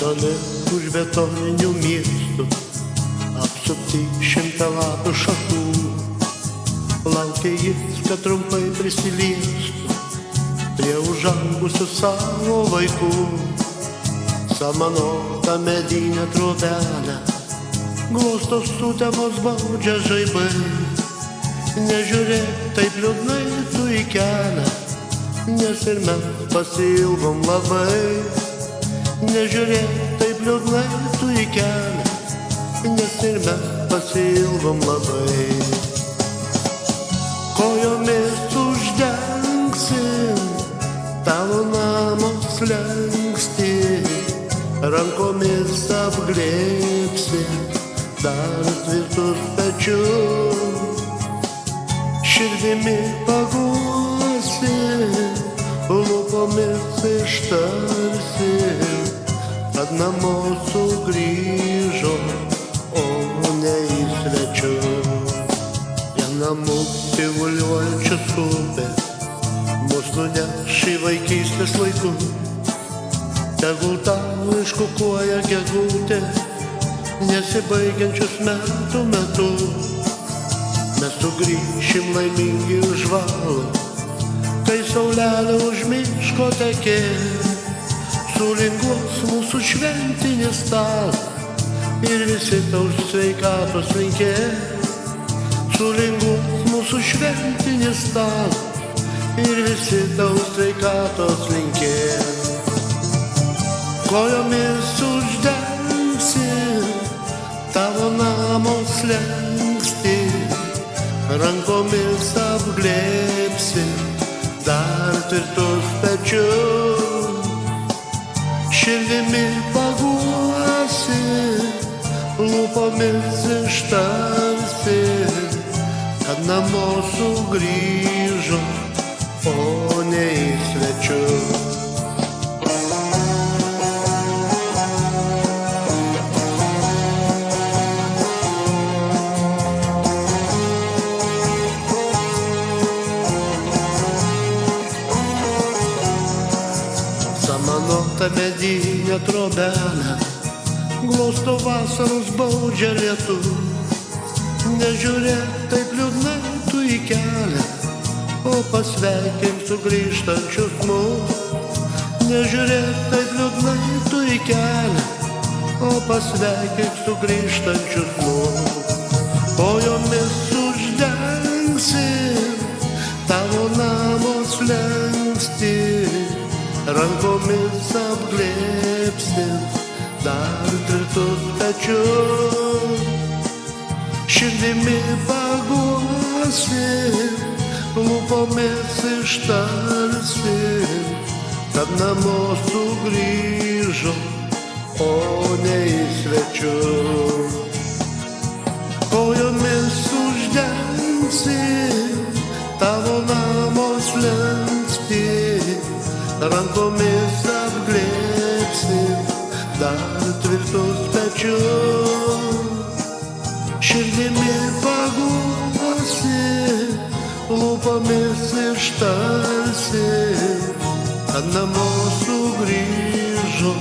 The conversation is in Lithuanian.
Toli už betoninių miestų, apsupti šimtalapių šakų, laukia jis, kad trumpai prisiliestų prie užaugusių savo vaikų. Samanotą medinę trobelę glosto sutemos baudžia žaibai. Nežiūrėk taip liūdnai tu į kelią, nes ir mes pasiilgom labai. Nežiūrėk taip liūdnai tu į kelią, nes ir mes pasiilgom labai. Kojomis uždengsim tavo namo slenkstį, rankomis apglėbsim dar tvirtus pečius. Širdimi paguosim, lūpomis ištarsim, kad namo sugrįžom, o ne į svečius. Prie namų tyvuliuojančios upės mus nuneš į vaikystės laikus. Tegul tau iškukuoja gegutė nesibaigiančius metų metus. Mes sugrįšim laimingi už valo, kai saulelė už miško tekės. Sulinguos mūsų šventinis stalas ir visi tau sveikatos linkės. Sulinguos mūsų šventinis stalas ir visi tau sveikatos linkės. Kojomis uždengsim tavo namo slenkstį, rankomis apglėbsim dar tvirtus pečius. Širdimi paguosim, lūpomis ištarsim, kad namo sugrįžom, o ne į svečius. Samanotą medinę trobelę glosto vasaros baudžia lietus. Nežiūrėk taip liūdnai tu į kelią, o pasveikink sugrįžtančius mus. Nežiūrėk taip liūdnai tu į kelią, o pasveikink sugrįžtančius mus. Kojomis uždengsim tavo namo slenkstį, rankomis apglėbsim dar tvirtus pečius. Širdimi paguosim, lūpomis ištarsim, kad namo sugrįžom, o ne į svečius. Kojomis uždengsim tavo namo slenkstį, rankomis apglėbsim dar tvirtus pečius. Širdimi paguosim, lūpomis ištarsim, kad namo sugrįžom,